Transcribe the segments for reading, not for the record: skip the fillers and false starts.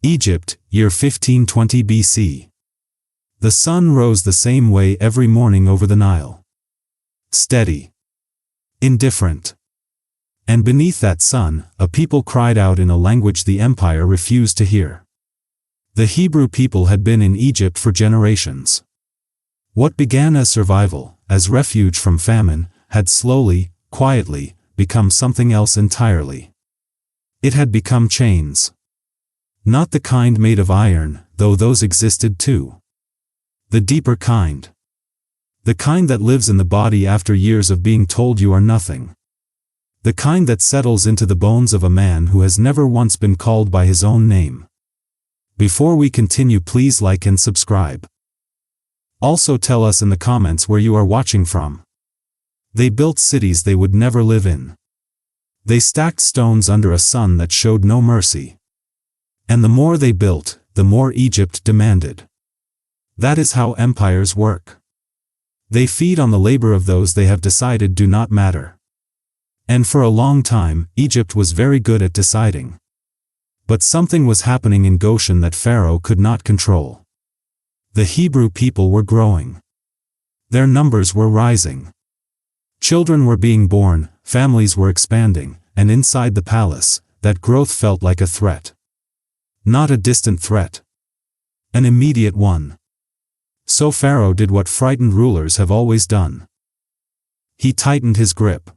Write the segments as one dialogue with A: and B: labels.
A: Egypt, year 1520 BC. The sun rose the same way every morning over the Nile. Steady. Indifferent. And beneath that sun, a people cried out in a language the empire refused to hear. The Hebrew people had been in Egypt for generations. What began as survival, as refuge from famine, had slowly, quietly, become something else entirely. It had become chains. Not the kind made of iron, though those existed too. The deeper kind. The kind that lives in the body after years of being told you are nothing. The kind that settles into the bones of a man who has never once been called by his own name. Before we continue, please like and subscribe. Also tell us in the comments where you are watching from. They built cities they would never live in. They stacked stones under a sun that showed no mercy. And the more they built, the more Egypt demanded. That is how empires work. They feed on the labor of those they have decided do not matter. And for a long time, Egypt was very good at deciding. But something was happening in Goshen that Pharaoh could not control. The Hebrew people were growing. Their numbers were rising. Children were being born, families were expanding, and inside the palace, that growth felt like a threat. Not a distant threat. An immediate one. So Pharaoh did what frightened rulers have always done. He tightened his grip.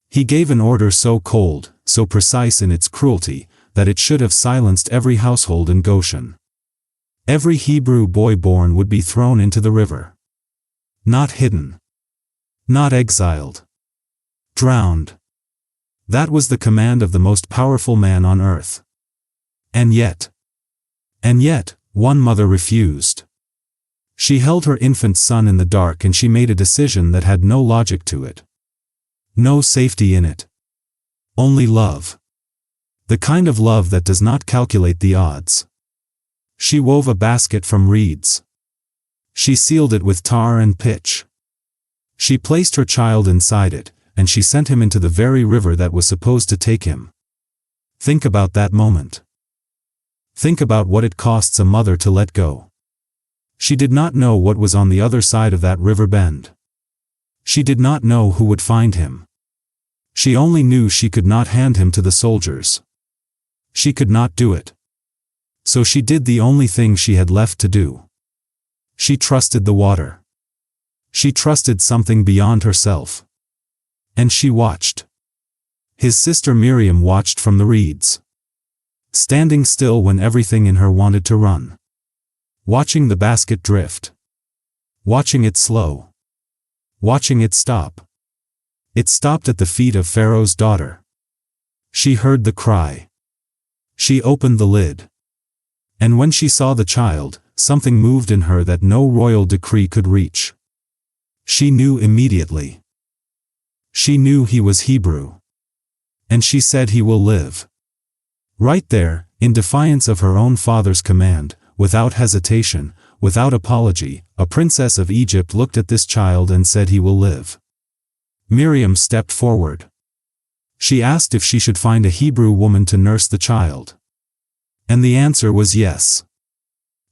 A: He gave an order so cold, so precise in its cruelty, that it should have silenced every household in Goshen. Every Hebrew boy born would be thrown into the river. Not hidden. Not exiled. Drowned. That was the command of the most powerful man on earth. And yet, one mother refused. She held her infant son in the dark and she made a decision that had no logic to it. No safety in it. Only love. The kind of love that does not calculate the odds. She wove a basket from reeds. She sealed it with tar and pitch. She placed her child inside it, and she sent him into the very river that was supposed to take him. Think about that moment. Think about what it costs a mother to let go. She did not know what was on the other side of that river bend. She did not know who would find him. She only knew she could not hand him to the soldiers. She could not do it. So she did the only thing she had left to do. She trusted the water. She trusted something beyond herself. And she watched. His sister Miriam watched from the reeds. Standing still when everything in her wanted to run. Watching the basket drift. Watching it slow. Watching it stop. It stopped at the feet of Pharaoh's daughter. She heard the cry. She opened the lid. And when she saw the child, something moved in her that no royal decree could reach. She knew immediately. She knew he was Hebrew. And she said, "He will live." Right there, in defiance of her own father's command, without hesitation, without apology, a princess of Egypt looked at this child and said, "He will live." Miriam stepped forward. She asked if she should find a Hebrew woman to nurse the child. And the answer was yes.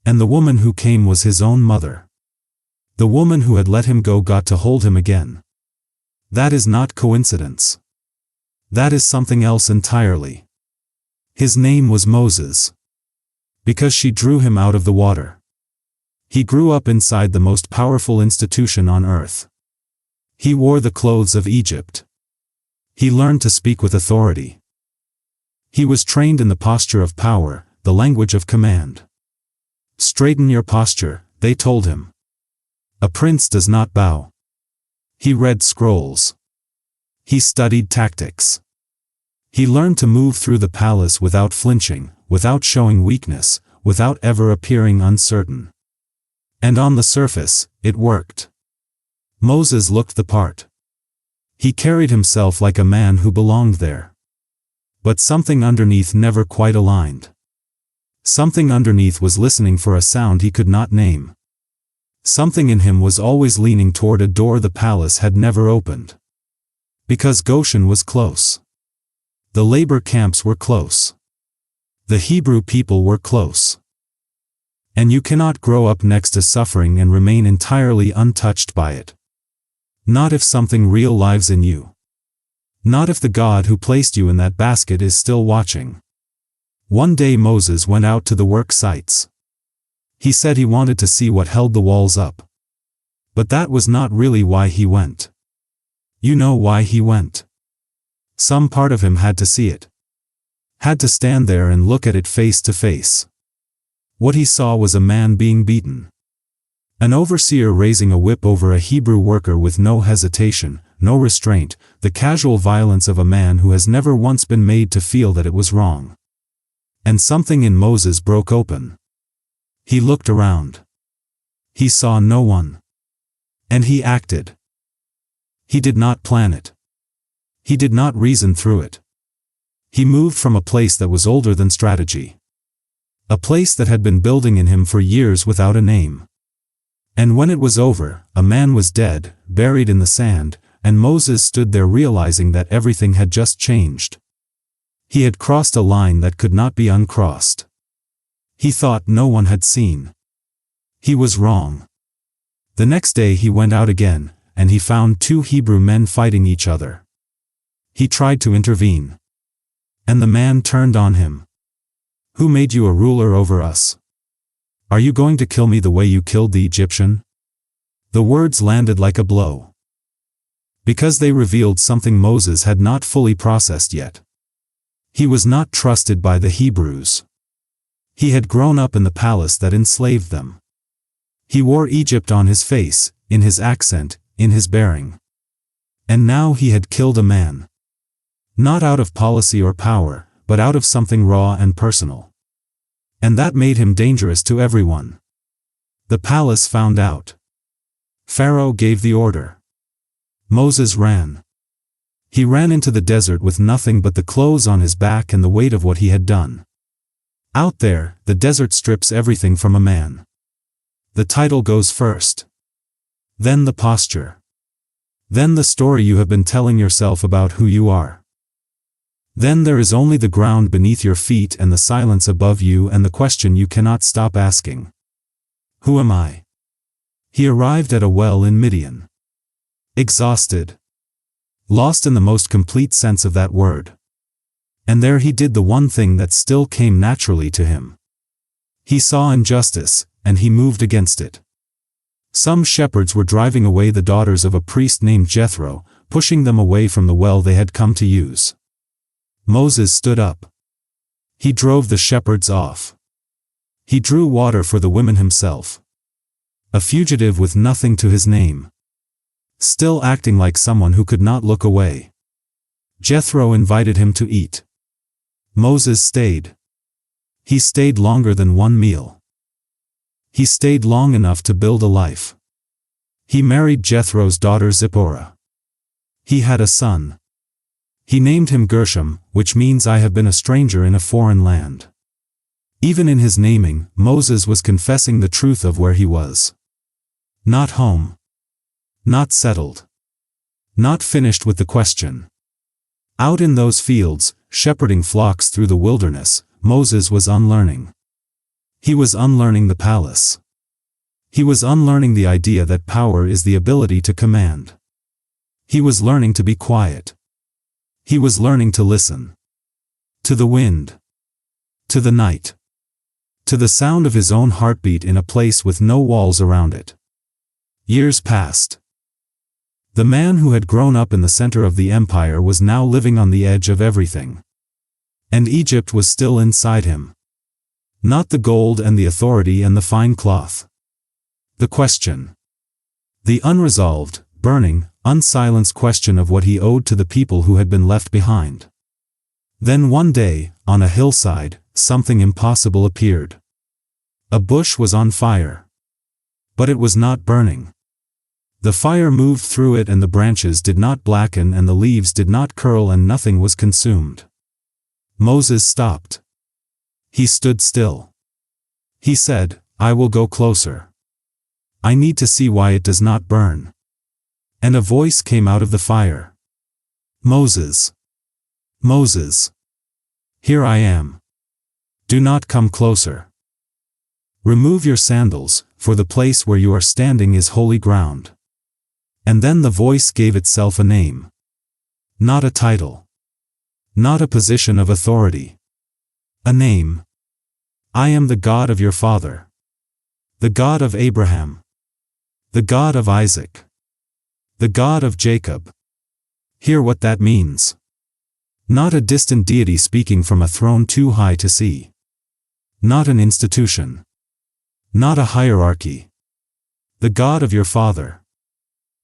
A: And the woman who came was his own mother. The woman who had let him go got to hold him again. That is not coincidence. That is something else entirely. His name was Moses. Because she drew him out of the water. He grew up inside the most powerful institution on earth. He wore the clothes of Egypt. He learned to speak with authority. He was trained in the posture of power, the language of command. Straighten your posture, they told him. A prince does not bow. He read scrolls. He studied tactics. He learned to move through the palace without flinching, without showing weakness, without ever appearing uncertain. And on the surface, it worked. Moses looked the part. He carried himself like a man who belonged there. But something underneath never quite aligned. Something underneath was listening for a sound he could not name. Something in him was always leaning toward a door the palace had never opened. Because Goshen was close. The labor camps were close. The Hebrew people were close. And you cannot grow up next to suffering and remain entirely untouched by it. Not if something real lives in you. Not if the God who placed you in that basket is still watching. One day Moses went out to the work sites. He said he wanted to see what held the walls up. But that was not really why he went. You know why he went. Some part of him had to see it. Had to stand there and look at it face to face. What he saw was a man being beaten. An overseer raising a whip over a Hebrew worker with no hesitation, no restraint, the casual violence of a man who has never once been made to feel that it was wrong. And something in Moses broke open. He looked around. He saw no one. And he acted. He did not plan it. He did not reason through it. He moved from a place that was older than strategy. A place that had been building in him for years without a name. And when it was over, a man was dead, buried in the sand, and Moses stood there realizing that everything had just changed. He had crossed a line that could not be uncrossed. He thought no one had seen. He was wrong. The next day he went out again, and he found two Hebrew men fighting each other. He tried to intervene. And the man turned on him. Who made you a ruler over us? Are you going to kill me the way you killed the Egyptian? The words landed like a blow. Because they revealed something Moses had not fully processed yet. He was not trusted by the Hebrews. He had grown up in the palace that enslaved them. He wore Egypt on his face, in his accent, in his bearing. And now he had killed a man. Not out of policy or power, but out of something raw and personal. And that made him dangerous to everyone. The palace found out. Pharaoh gave the order. Moses ran. He ran into the desert with nothing but the clothes on his back and the weight of what he had done. Out there, the desert strips everything from a man. The title goes first. Then the posture. Then the story you have been telling yourself about who you are. Then there is only the ground beneath your feet and the silence above you and the question you cannot stop asking. Who am I? He arrived at a well in Midian. Exhausted. Lost in the most complete sense of that word. And there he did the one thing that still came naturally to him. He saw injustice, and he moved against it. Some shepherds were driving away the daughters of a priest named Jethro, pushing them away from the well they had come to use. Moses stood up. He drove the shepherds off. He drew water for the women himself. A fugitive with nothing to his name. Still acting like someone who could not look away. Jethro invited him to eat. Moses stayed. He stayed longer than one meal. He stayed long enough to build a life. He married Jethro's daughter Zipporah. He had a son. He named him Gershom, which means I have been a stranger in a foreign land. Even in his naming, Moses was confessing the truth of where he was. Not home. Not settled. Not finished with the question. Out in those fields, shepherding flocks through the wilderness, Moses was unlearning. He was unlearning the palace. He was unlearning the idea that power is the ability to command. He was learning to be quiet. He was learning to listen. To the wind. To the night. To the sound of his own heartbeat in a place with no walls around it. Years passed. The man who had grown up in the center of the empire was now living on the edge of everything. And Egypt was still inside him. Not the gold and the authority and the fine cloth. The question. The unresolved, burning, unsilenced question of what he owed to the people who had been left behind. Then one day, on a hillside, something impossible appeared. A bush was on fire. But it was not burning. The fire moved through it and the branches did not blacken and the leaves did not curl and nothing was consumed. Moses stopped. He stood still. He said, I will go closer. I need to see why it does not burn. And a voice came out of the fire. Moses. Moses. Here I am. Do not come closer. Remove your sandals, for the place where you are standing is holy ground. And then the voice gave itself a name. Not a title. Not a position of authority. A name. I am the God of your father. The God of Abraham. The God of Isaac. The God of Jacob. Hear what that means. Not a distant deity speaking from a throne too high to see. Not an institution. Not a hierarchy. The God of your father.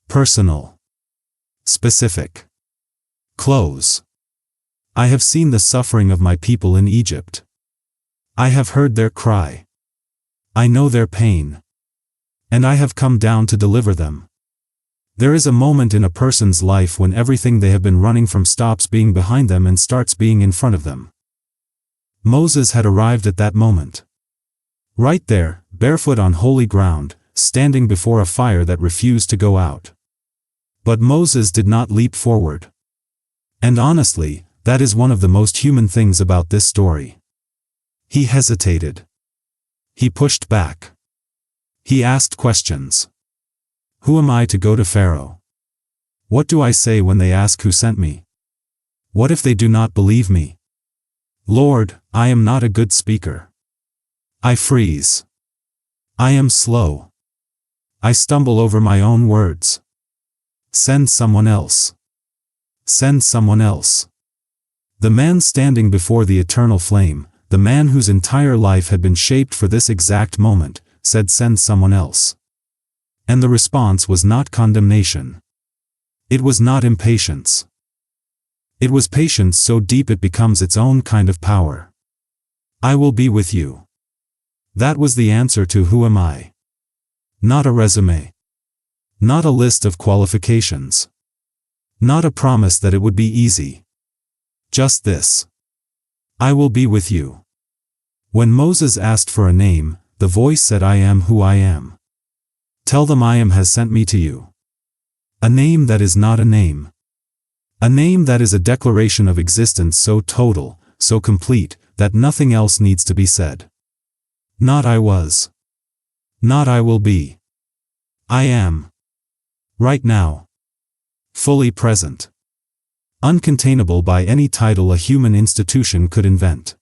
A: Personal. Specific. Close. I have seen the suffering of my people in Egypt. I have heard their cry. I know their pain. And I have come down to deliver them. There is a moment in a person's life when everything they have been running from stops being behind them and starts being in front of them. Moses had arrived at that moment. Right there, barefoot on holy ground, standing before a fire that refused to go out. But Moses did not leap forward. And honestly, that is one of the most human things about this story. He hesitated. He pushed back. He asked questions. Who am I to go to Pharaoh? What do I say when they ask who sent me? What if they do not believe me? Lord, I am not a good speaker. I freeze. I am slow. I stumble over my own words. Send someone else. Send someone else. The man standing before the eternal flame, the man whose entire life had been shaped for this exact moment, said send someone else. And the response was not condemnation. It was not impatience. It was patience so deep it becomes its own kind of power. I will be with you. That was the answer to who am I. Not a resume. Not a list of qualifications. Not a promise that it would be easy. Just this. I will be with you. When Moses asked for a name, the voice said I am who I am. Tell them I am has sent me to you. A name that is not a name. A name that is a declaration of existence so total, so complete, that nothing else needs to be said. Not I was. Not I will be. I am. Right now. Fully present. Uncontainable by any title a human institution could invent.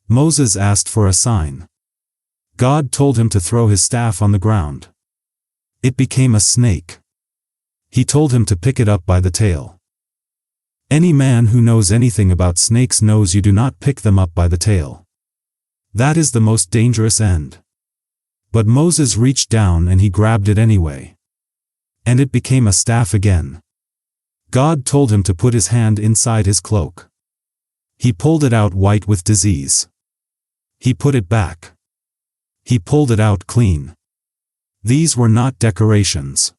A: Moses asked for a sign. God told him to throw his staff on the ground. It became a snake. He told him to pick it up by the tail. Any man who knows anything about snakes knows you do not pick them up by the tail. That is the most dangerous end. But Moses reached down and he grabbed it anyway. And it became a staff again. God told him to put his hand inside his cloak. He pulled it out white with disease. He put it back. He pulled it out clean. These were not decorations.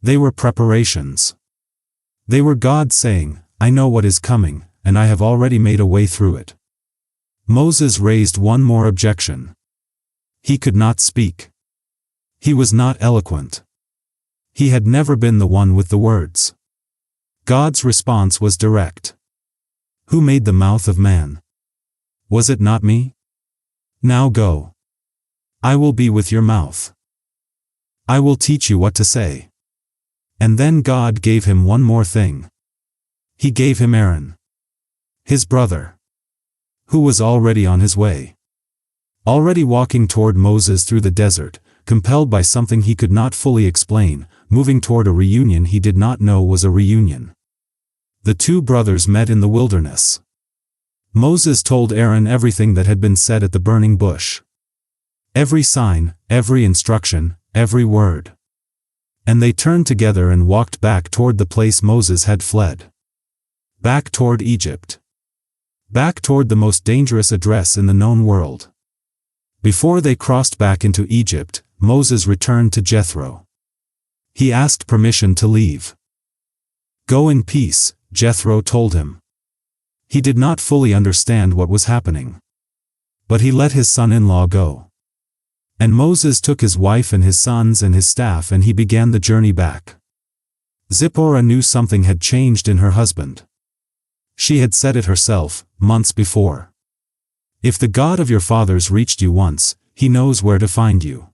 A: They were preparations. They were God saying, I know what is coming, and I have already made a way through it. Moses raised one more objection. He could not speak. He was not eloquent. He had never been the one with the words. God's response was direct. Who made the mouth of man? Was it not me? Now go. I will be with your mouth. I will teach you what to say. And then God gave him one more thing. He gave him Aaron, his brother, who was already on his way. Already walking toward Moses through the desert, compelled by something he could not fully explain, moving toward a reunion he did not know was a reunion. The two brothers met in the wilderness. Moses told Aaron everything that had been said at the burning bush. Every sign, every instruction, every word. And they turned together and walked back toward the place Moses had fled. Back toward Egypt. Back toward the most dangerous address in the known world. Before they crossed back into Egypt, Moses returned to Jethro. He asked permission to leave. Go in peace, Jethro told him. He did not fully understand what was happening. But he let his son-in-law go. And Moses took his wife and his sons and his staff and he began the journey back. Zipporah knew something had changed in her husband. She had said it herself, months before. If the God of your fathers reached you once, he knows where to find you."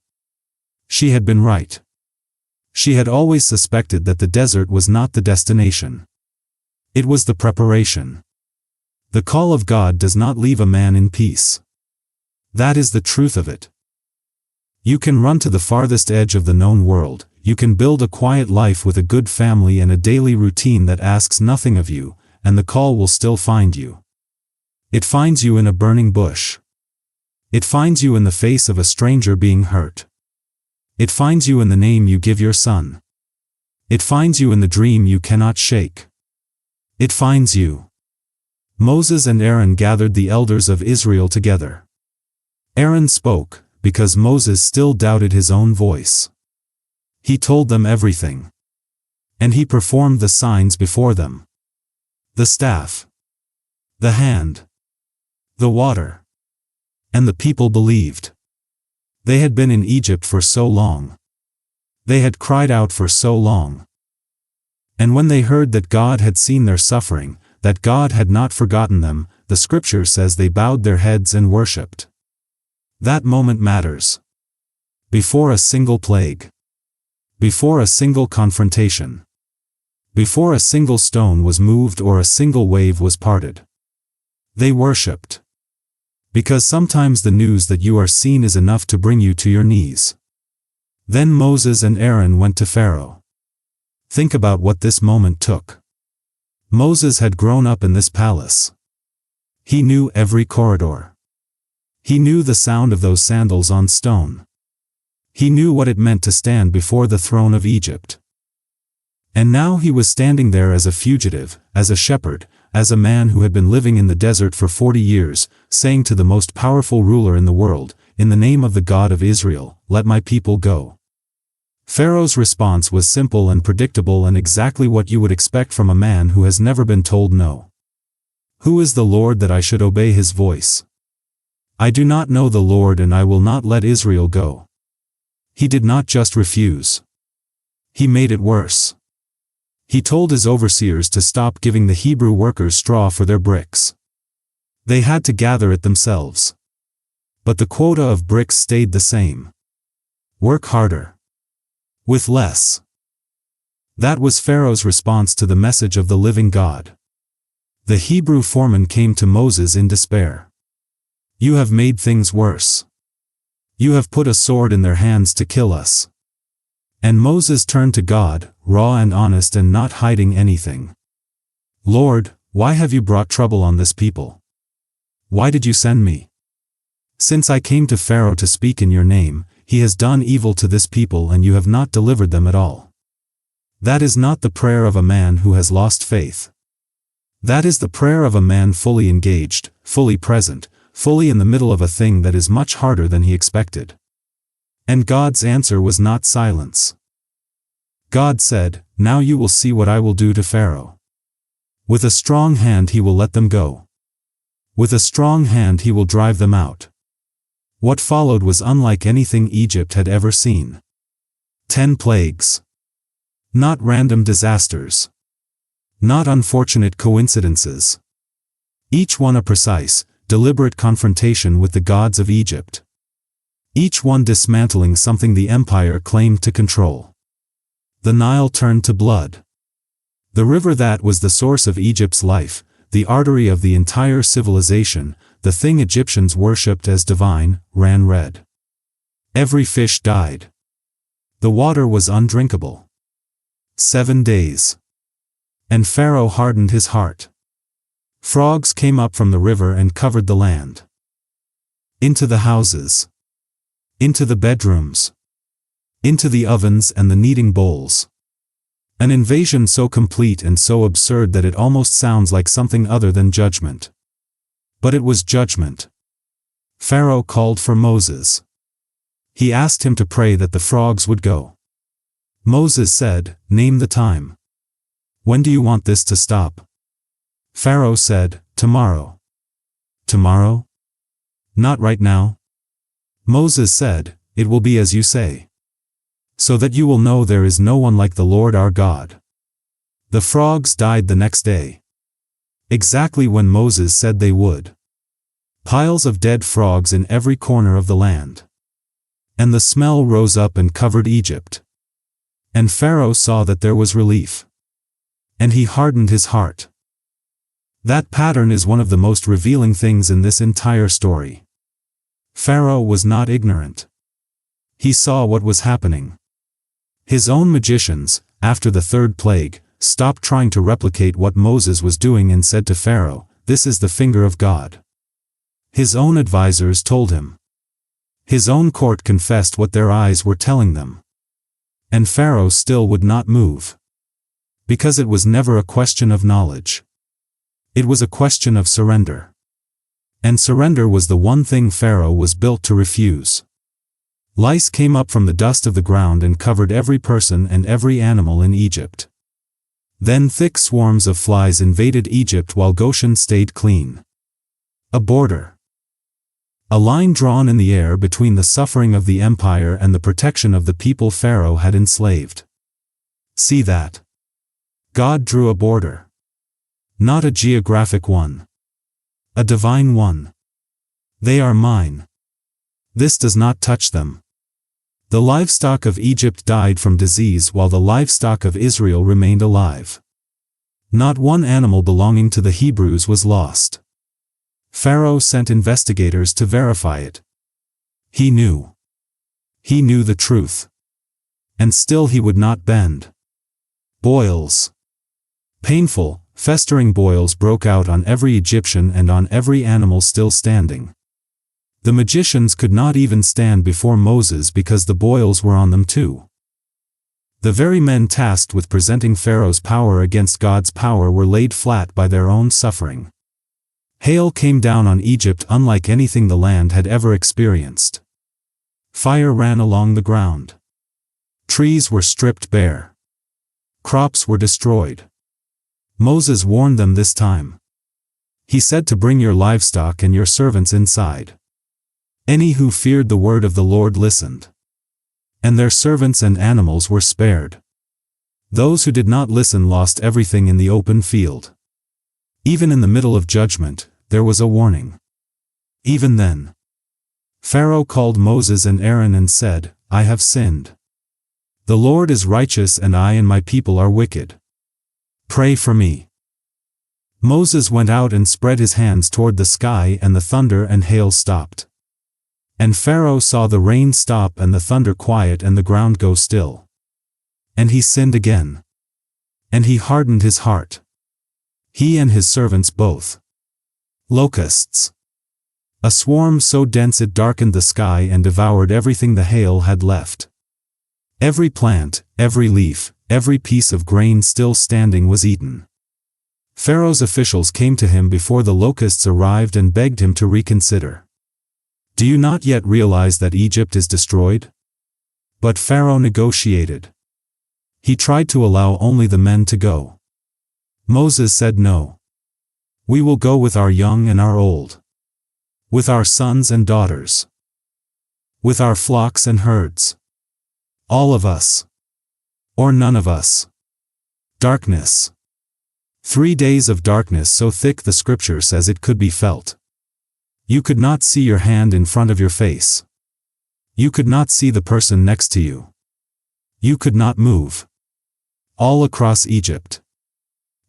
A: She had been right. She had always suspected that the desert was not the destination. It was the preparation. The call of God does not leave a man in peace. That is the truth of it. You can run to the farthest edge of the known world, you can build a quiet life with a good family and a daily routine that asks nothing of you, and the call will still find you. It finds you in a burning bush. It finds you in the face of a stranger being hurt. It finds you in the name you give your son. It finds you in the dream you cannot shake. It finds you. Moses and Aaron gathered the elders of Israel together. Aaron spoke, because Moses still doubted his own voice. He told them everything. And he performed the signs before them. The staff. The hand. The water. And the people believed. They had been in Egypt for so long. They had cried out for so long. And when they heard that God had seen their suffering, that God had not forgotten them, the scripture says they bowed their heads and worshipped. That moment matters. Before a single plague. Before a single confrontation. Before a single stone was moved or a single wave was parted. They worshipped. Because sometimes the news that you are seen is enough to bring you to your knees. Then Moses and Aaron went to Pharaoh. Think about what this moment took. Moses had grown up in this palace. He knew every corridor. He knew the sound of those sandals on stone. He knew what it meant to stand before the throne of Egypt. And now he was standing there as a fugitive, as a shepherd, as a man who had been living in the desert for 40 years, saying to the most powerful ruler in the world, "In the name of the God of Israel, let my people go." Pharaoh's response was simple and predictable and exactly what you would expect from a man who has never been told no. "Who is the Lord that I should obey his voice? I do not know the Lord, and I will not let Israel go." He did not just refuse. He made it worse. He told his overseers to stop giving the Hebrew workers straw for their bricks. They had to gather it themselves. But the quota of bricks stayed the same. Work harder. With less. That was Pharaoh's response to the message of the living God. The Hebrew foreman came to Moses in despair. "You have made things worse. You have put a sword in their hands to kill us." And Moses turned to God, raw and honest and not hiding anything. "Lord, why have you brought trouble on this people? Why did you send me? Since I came to Pharaoh to speak in your name, he has done evil to this people and you have not delivered them at all." That is not the prayer of a man who has lost faith. That is the prayer of a man fully engaged, fully present, fully in the middle of a thing that is much harder than he expected. And God's answer was not silence. God said, "Now you will see what I will do to Pharaoh. With a strong hand he will let them go. With a strong hand he will drive them out." What followed was unlike anything Egypt had ever seen. 10 plagues. Not random disasters. Not unfortunate coincidences. Each one a precise, deliberate confrontation with the gods of Egypt. Each one dismantling something the empire claimed to control. The Nile turned to blood. The river that was the source of Egypt's life, the artery of the entire civilization, the thing Egyptians worshipped as divine, ran red. Every fish died. The water was undrinkable. 7 days. And Pharaoh hardened his heart. Frogs came up from the river and covered the land. Into the houses. Into the bedrooms. Into the ovens and the kneading bowls. An invasion so complete and so absurd that it almost sounds like something other than judgment. But it was judgment. Pharaoh called for Moses. He asked him to pray that the frogs would go. Moses said, "Name the time. When do you want this to stop?" Pharaoh said, "Tomorrow." "Tomorrow? Not right now?" Moses said, "It will be as you say. So that you will know there is no one like the Lord our God." The frogs died the next day. Exactly when Moses said they would. piles of dead frogs in every corner of the land. And the smell rose up and covered Egypt. And Pharaoh saw that there was relief. And he hardened his heart. That pattern is one of the most revealing things in this entire story. Pharaoh was not ignorant. He saw what was happening. His own magicians, after the third plague, stopped trying to replicate what Moses was doing and said to Pharaoh, "This is the finger of God." His own advisors told him. His own court confessed what their eyes were telling them. And Pharaoh still would not move. Because it was never a question of knowledge. It was a question of surrender. And surrender was the one thing Pharaoh was built to refuse. Lice came up from the dust of the ground and covered every person and every animal in Egypt. Then thick swarms of flies invaded Egypt while Goshen stayed clean. A border. A line drawn in the air between the suffering of the empire and the protection of the people Pharaoh had enslaved. See that? God drew a border. Not a geographic one. A divine one. They are mine. This does not touch them. The livestock of Egypt died from disease while the livestock of Israel remained alive. Not one animal belonging to the Hebrews was lost. Pharaoh sent investigators to verify it. He knew. He knew the truth. And still he would not bend. Boils. Painful, festering boils broke out on every Egyptian and on every animal still standing. The magicians could not even stand before Moses because the boils were on them too. The very men tasked with presenting Pharaoh's power against God's power were laid flat by their own suffering. Hail came down on Egypt unlike anything the land had ever experienced. Fire ran along the ground. Trees were stripped bare. Crops were destroyed. Moses warned them this time. He said to bring your livestock and your servants inside. Any who feared the word of the Lord listened. And their servants and animals were spared. Those who did not listen lost everything in the open field. Even in the middle of judgment, there was a warning. Even then, Pharaoh called Moses and Aaron and said, "I have sinned. The Lord is righteous and I and my people are wicked. Pray for me." Moses went out and spread his hands toward the sky and the thunder and hail stopped. And Pharaoh saw the rain stop and the thunder quiet and the ground go still. And he sinned again. And he hardened his heart. He and his servants both. Locusts. A swarm so dense it darkened the sky and devoured everything the hail had left. Every plant, every leaf, every piece of grain still standing was eaten. Pharaoh's officials came to him before the locusts arrived and begged him to reconsider. Do you not yet realize that Egypt is destroyed? But Pharaoh negotiated. He tried to allow only the men to go. Moses said no. We will go with our young and our old. With our sons and daughters. With our flocks and herds. All of us. Or none of us. Darkness. 3 days of darkness so thick the scripture says it could be felt. You could not see your hand in front of your face. You could not see the person next to you. You could not move. All across Egypt.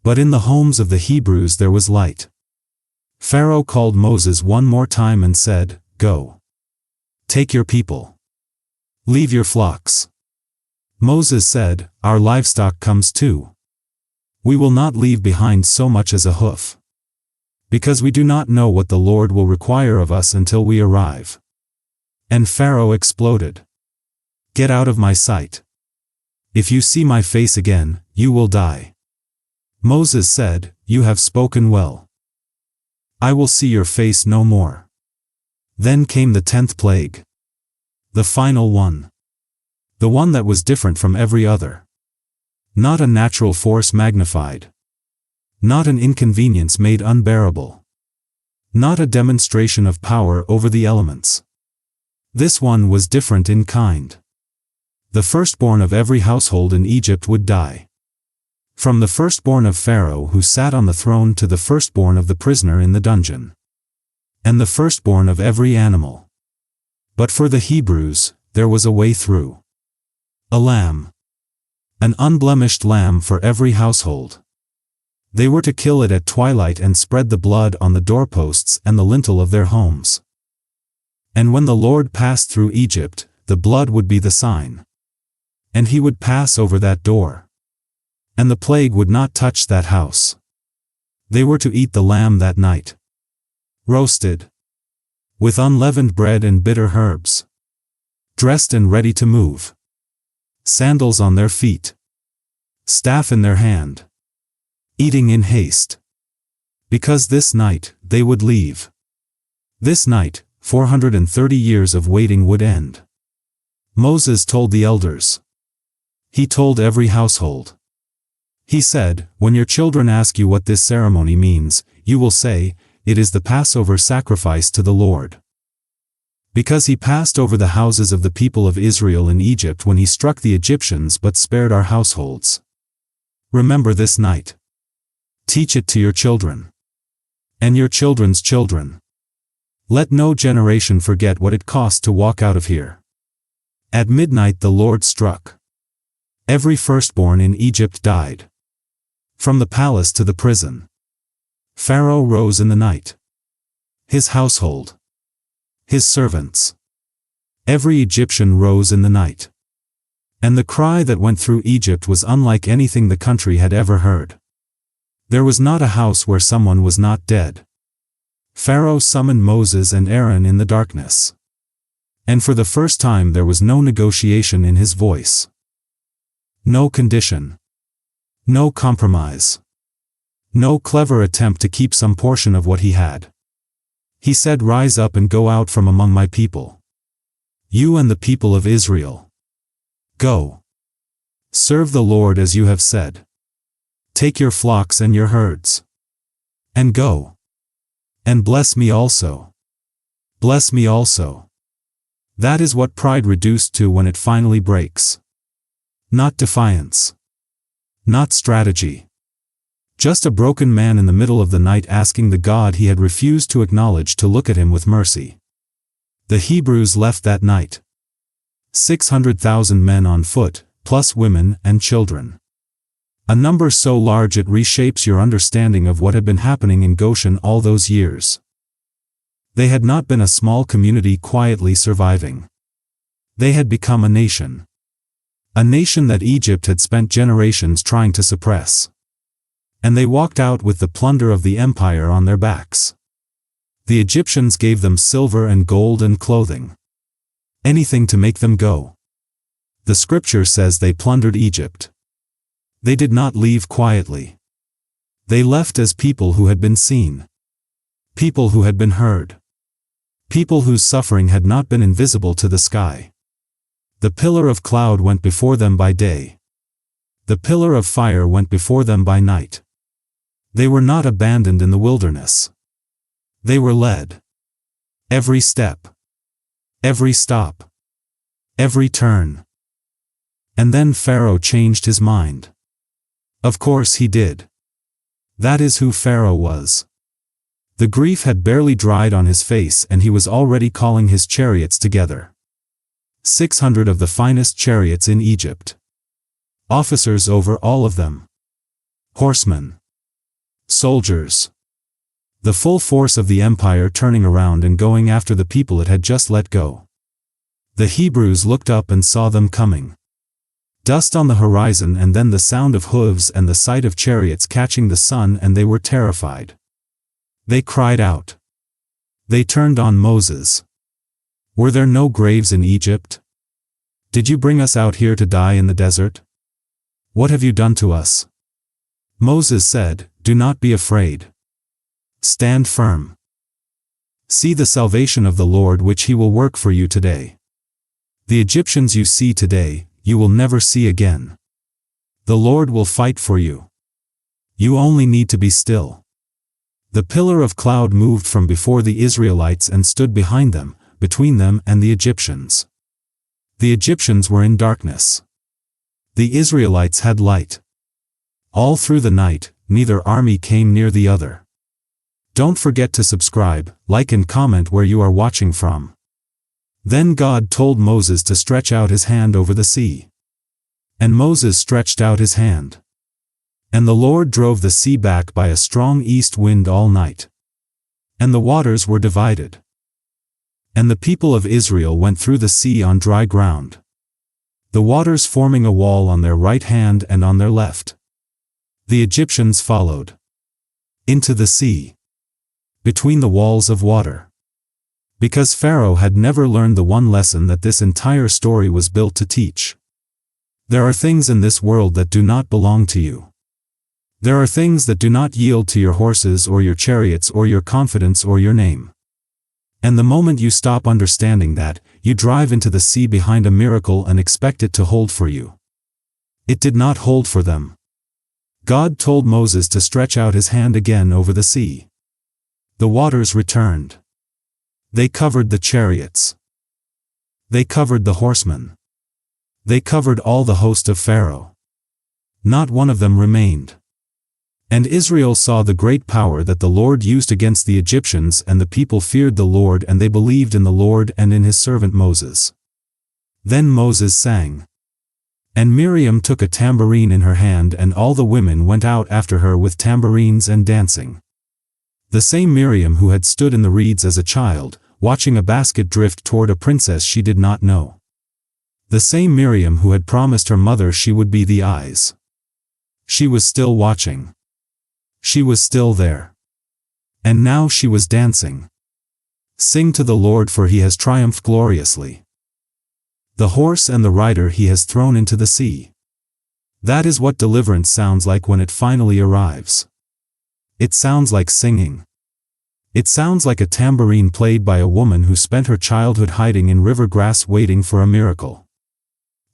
A: But in the homes of the Hebrews there was light. Pharaoh called Moses one more time and said, "Go. Take your people. Leave your flocks." Moses said, "Our livestock comes too. We will not leave behind so much as a hoof. Because we do not know what the Lord will require of us until we arrive." And Pharaoh exploded. "Get out of my sight. If you see my face again, you will die." Moses said, "You have spoken well. I will see your face no more." Then came the 10th plague. The final one. The one that was different from every other. Not a natural force magnified. Not an inconvenience made unbearable. Not a demonstration of power over the elements. This one was different in kind. The firstborn of every household in Egypt would die. From the firstborn of Pharaoh who sat on the throne to the firstborn of the prisoner in the dungeon. and the firstborn of every animal. But for the Hebrews, there was a way through. A lamb. An unblemished lamb for every household. They were to kill it at twilight and spread the blood on the doorposts and the lintel of their homes. And when the Lord passed through Egypt, the blood would be the sign. And he would pass over that door. And the plague would not touch that house. They were to eat the lamb that night. Roasted. With unleavened bread and bitter herbs. Dressed and ready to move. Sandals on their feet. Staff in their hand. Eating in haste. Because this night, they would leave. This night, 430 years of waiting would end. Moses told the elders. He told every household. He said, when your children ask you what this ceremony means, you will say, it is the Passover sacrifice to the Lord. Because he passed over the houses of the people of Israel in Egypt when he struck the Egyptians but spared our households. Remember this night. Teach it to your children. And your children's children. Let no generation forget what it cost to walk out of here. At midnight the Lord struck. Every firstborn in Egypt died. From the palace to the prison. Pharaoh rose in the night. His household. His servants. Every Egyptian rose in the night. And the cry that went through Egypt was unlike anything the country had ever heard. There was not a house where someone was not dead. Pharaoh summoned Moses and Aaron in the darkness. And for the first time there was no negotiation in his voice. No condition. No compromise. No clever attempt to keep some portion of what he had. He said, rise up and go out from among my people. You and the people of Israel. Go. Serve the Lord as you have said. Take your flocks and your herds. And go. And bless me also. Bless me also. That is what pride reduced to when it finally breaks. Not defiance. Not strategy. Just a broken man in the middle of the night asking the God he had refused to acknowledge to look at him with mercy. The Hebrews left that night. 600,000 men on foot, plus women and children. A number so large it reshapes your understanding of what had been happening in Goshen all those years. They had not been a small community quietly surviving. They had become a nation. A nation that Egypt had spent generations trying to suppress. And they walked out with the plunder of the empire on their backs. The Egyptians gave them silver and gold and clothing. Anything to make them go. The scripture says they plundered Egypt. They did not leave quietly. They left as people who had been seen. People who had been heard. People whose suffering had not been invisible to the sky. The pillar of cloud went before them by day. The pillar of fire went before them by night. They were not abandoned in the wilderness. They were led. Every step. Every stop. Every turn. And then Pharaoh changed his mind. Of course he did. That is who Pharaoh was. The grief had barely dried on his face and he was already calling his chariots together. 600 of the finest chariots in Egypt. Officers over all of them. Horsemen. Soldiers. The full force of the empire turning around and going after the people it had just let go. The Hebrews looked up and saw them coming. Dust on the horizon and then the sound of hooves and the sight of chariots catching the sun, and they were terrified. They cried out. They turned on Moses. Were there no graves in Egypt? Did you bring us out here to die in the desert? What have you done to us? Moses said, do not be afraid. Stand firm. See the salvation of the Lord which he will work for you today. The Egyptians you see today, you will never see again. The Lord will fight for you. You only need to be still. The pillar of cloud moved from before the Israelites and stood behind them, between them and the Egyptians. The Egyptians were in darkness. The Israelites had light. All through the night, neither army came near the other. Don't forget to subscribe, like and comment where you are watching from. Then God told Moses to stretch out his hand over the sea. And Moses stretched out his hand. And the Lord drove the sea back by a strong east wind all night. And the waters were divided. And the people of Israel went through the sea on dry ground, the waters forming a wall on their right hand and on their left. The Egyptians followed into the sea, between the walls of water. Because Pharaoh had never learned the one lesson that this entire story was built to teach. There are things in this world that do not belong to you. There are things that do not yield to your horses or your chariots or your confidence or your name. And the moment you stop understanding that, you drive into the sea behind a miracle and expect it to hold for you. It did not hold for them. God told Moses to stretch out his hand again over the sea. The waters returned. They covered the chariots. They covered the horsemen. They covered all the host of Pharaoh. Not one of them remained. And Israel saw the great power that the Lord used against the Egyptians, and the people feared the Lord, and they believed in the Lord and in his servant Moses. Then Moses sang. And Miriam took a tambourine in her hand, and all the women went out after her with tambourines and dancing. The same Miriam who had stood in the reeds as a child, watching a basket drift toward a princess she did not know. The same Miriam who had promised her mother she would be the eyes. She was still watching. She was still there. And now she was dancing. Sing to the Lord, for he has triumphed gloriously. The horse and the rider he has thrown into the sea. That is what deliverance sounds like when it finally arrives. It sounds like singing. It sounds like a tambourine played by a woman who spent her childhood hiding in river grass waiting for a miracle.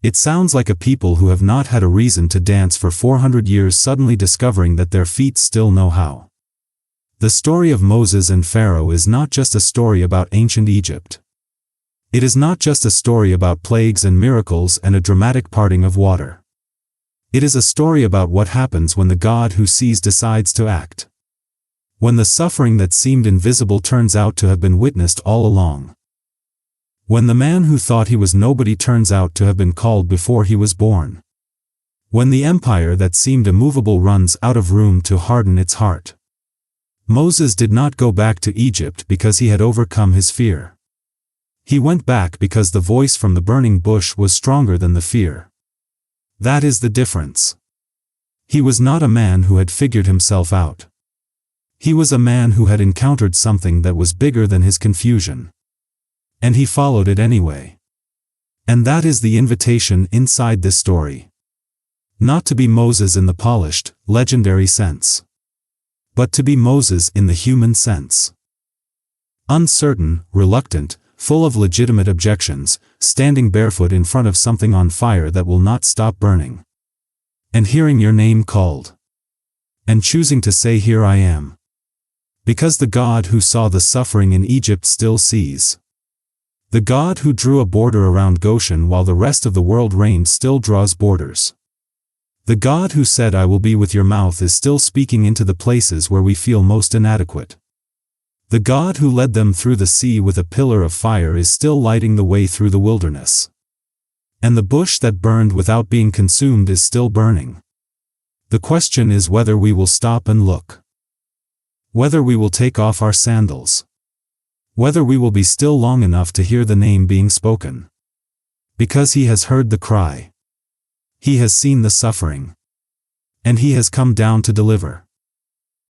A: It sounds like a people who have not had a reason to dance for 400 years suddenly discovering that their feet still know how. The story of Moses and Pharaoh is not just a story about ancient Egypt. It is not just a story about plagues and miracles and a dramatic parting of water. It is a story about what happens when the God who sees decides to act. When the suffering that seemed invisible turns out to have been witnessed all along. When the man who thought he was nobody turns out to have been called before he was born. When the empire that seemed immovable runs out of room to harden its heart. Moses did not go back to Egypt because he had overcome his fear. He went back because the voice from the burning bush was stronger than the fear. That is the difference. He was not a man who had figured himself out. He was a man who had encountered something that was bigger than his confusion. And he followed it anyway. And that is the invitation inside this story. Not to be Moses in the polished, legendary sense. But to be Moses in the human sense. Uncertain, reluctant, full of legitimate objections, standing barefoot in front of something on fire that will not stop burning. And hearing your name called. And choosing to say, "Here I am." Because the God who saw the suffering in Egypt still sees. The God who drew a border around Goshen while the rest of the world reigned still draws borders. The God who said, "I will be with your mouth," is still speaking into the places where we feel most inadequate. The God who led them through the sea with a pillar of fire is still lighting the way through the wilderness. And the bush that burned without being consumed is still burning. The question is whether we will stop and look. Whether we will take off our sandals. Whether we will be still long enough to hear the name being spoken. Because he has heard the cry. He has seen the suffering. And he has come down to deliver.